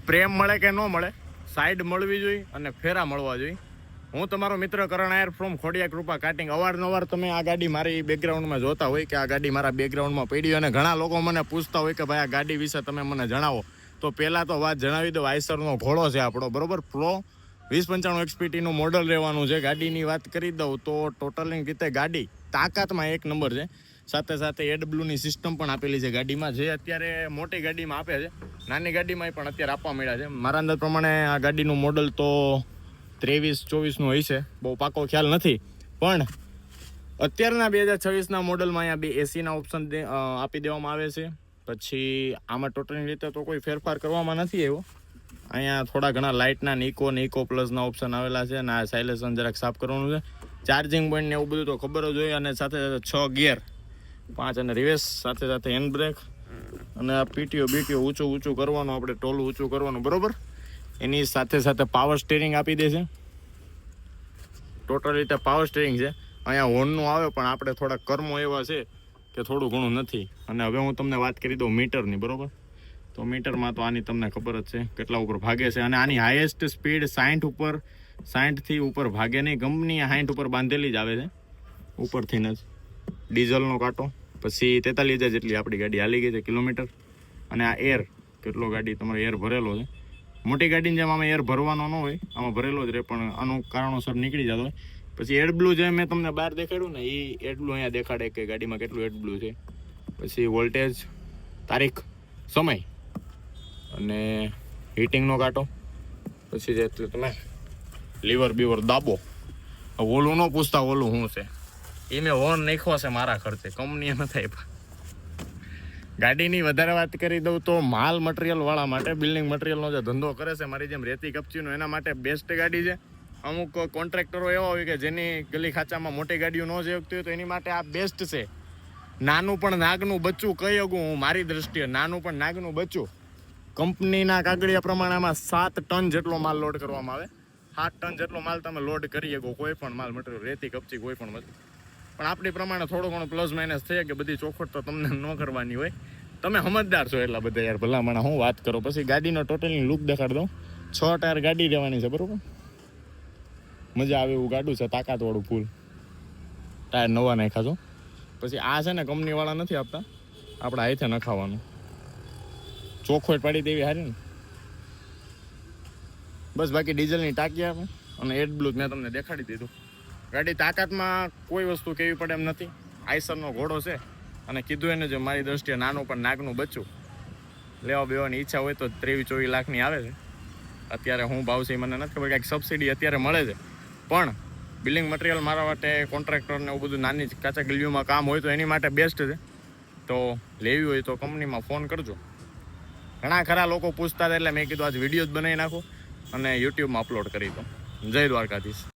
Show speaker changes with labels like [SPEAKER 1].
[SPEAKER 1] પ્રેમ મળે કે ન મળે, સાઈડ મળવી જોઈએ અને ફેરા મળવા જોઈએ. હું તમારો મિત્ર કરણ આયર ફ્રોમ ખોડિયા કૃપા કાર્ટિંગ. અવારનવાર તમે આ ગાડી મારી બેકગ્રાઉન્ડમાં જોતા હોય કે આ ગાડી મારા બેકગ્રાઉન્ડમાં પડી, અને ઘણા લોકો મને પૂછતા હોય કે ભાઈ આ ગાડી વિશે તમે મને જણાવો. તો પહેલાં તો વાત જણાવી દો, આઈસરનો ઘોડો છે આપણો, બરોબર. પ્રો 2095 XPTનું મોડલ રહેવાનું છે. ગાડીની વાત કરી દઉં તો ટોટલી રીતે ગાડી તાકાતમાં એક નંબર છે. સાથે સાથે AdBlueની સિસ્ટમ પણ આપેલી છે ગાડીમાં, જે અત્યારે મોટી ગાડીમાં આપે છે, નાની ગાડીમાં પણ અત્યારે આપવા મળ્યા છે. મારા અંદાજ પ્રમાણે આ ગાડીનું મોડલ તો 23-24નું હોય છે, બહુ પાકો ખ્યાલ નથી. પણ અત્યારના 2026ના મોડલમાં અહીંયા 2 એસીના ઓપ્શન આપી દેવામાં આવે છે. પછી આમાં ટોટલી રીતે તો કોઈ ફેરફાર કરવામાં નથી આવ્યો. અહીંયા થોડા ઘણા લાઇટના ઇકો પ્લસના ઓપ્શન આવેલા છે, અને આ સાયલેન્સર જરાક સાફ કરવાનું છે. ચાર્જિંગ પોઈન્ટ ને એવું બધું તો ખબર જ હોય, અને સાથે સાથે 6 ગિયર, 5 અને રિવર્સ, સાથે સાથે હેન્ડ બ્રેક, અને આ પીટીઓ ઊંચું કરવાનું, આપણે ટોલું ઊંચું કરવાનું, બરોબર. એની સાથે સાથે પાવર સ્ટીરિંગ આપી દે છે. ટોટલ રીતે પાવર સ્ટીરિંગ છે. અહીંયા હોર્નનું આવે, પણ આપણે થોડા કર્મો એવા છે કે થોડું ઘણું નથી. અને હવે હું તમને વાત કરી દઉં મીટરની, બરોબર. તો મીટરમાં તો આની તમને ખબર જ છે કેટલા ઉપર ભાગે છે, અને આની હાઈએસ્ટ સ્પીડ 60થી ઉપર ભાગે નહીં. કંપની 60 ઉપર બાંધેલી જ આવે છે, ઉપરથી જ. ડીઝલનો કાંટો પછી 43,000 જેટલી આપણી ગાડી હાલી ગઈ છે કિલોમીટર. અને આ એર, કેટલો ગાડી તમારે એર ભરેલો છે. મોટી ગાડીની જેમ આમાં એર ભરવાનો ન હોય, આમાં ભરેલો જ રહે, પણ આનું કારણોસર નીકળી જતો હોય. પછી AdBlue જે મેં તમને બહાર દેખાડ્યું ને, એ AdBlue અહીંયા દેખાડે કે ગાડીમાં કેટલું AdBlue છે. પછી વોલ્ટેજ, તારીખ, સમય, અને હીટિંગનો કાંટો. પછી જે તમે લીવર બીવર દાબો, ઓલું ન પૂછતા ઓલું શું છે, એ મેં હોર્ન નાખ્યો છે મારા ખર્ચે, કંપનીએ નથી આપ્યા. ગાડીની વધારે વાત કરી દઉં તો માલ મટીરિયલવાળા માટે, બિલ્ડિંગ મટીરિયલનો જે ધંધો કરે છે મારી જેમ રેતી કપચીનો, એના માટે બેસ્ટ ગાડી છે. અમુક કોન્ટ્રાક્ટરો એવા હોય કે જેની ગલી ખાચામાં મોટી ગાડીઓ ન જતી હોય, તો એની માટે આ બેસ્ટ છે. નાનું પણ નાગનું બચ્ચું કહી શકું હું મારી દ્રષ્ટિએ, નાનું પણ નાગનું બચ્ચું. કંપનીના કાગળિયા પ્રમાણેમાં 7 ટન જેટલો માલ લોડ કરવામાં આવે. 7 ટન જેટલો માલ તમે લોડ કરી શકો, કોઈ પણ માલ મટીરિયલ, રેતી કપચી કોઈ પણ વસ્તુ. પણ આપણી પ્રમાણે થોડું ઘણું પ્લસ માઇનસ થઈ કે બધી ચોખવટ તો તમને ન કરવાની હોય. તમે સમજદાર છો એટલા બધા યાર, ભલામણા હું વાત કરો. પછી ગાડીનો ટોટલની લુક દેખાડી દઉં. 6 ટાયર ગાડી રહેવાની છે, બરોબર. મજા આવે એવું ગાડું છે, તાકાતવાળું ફૂલ. ટાયર નવા નાખ્યા છો. પછી આ છે ને કંપનીવાળા નથી આપતા, આપણે હાથે નખાવાનું. ચોખવટ પાડી દેવી સારી ને. બસ બાકી ડીઝલની ટાંકી આપે, અને AdBlue મેં તમને દેખાડી દીધું. ગાડી તાકાતમાં કોઈ વસ્તુ કેવી પડે એમ નથી. આઈસરનો ઘોડો છે, અને કીધું એને જો મારી દ્રષ્ટિએ નાનું પણ નાગનું બચ્ચું. લેવા બેવાની ઈચ્છા હોય તો 23-24 લાખની આવે છે. અત્યારે હું ભાવ છે મને નથી ખબર, કાંઈક સબસિડી અત્યારે મળે છે. પણ બિલ્ડિંગ મટીરિયલ મારા માટે કોન્ટ્રાક્ટરને એવું બધું નાની કાચા ગલીઓમાં કામ હોય તો એની માટે બેસ્ટ છે. તો લેવી હોય તો કંપનીમાં ફોન કરજો. ઘણા ખરા લોકો પૂછતા હતા એટલે મેં કીધું આજ વિડીયો જ બનાવી નાખો અને યુટ્યુબમાં અપલોડ કરી દો. જય દ્વારકાધીશ.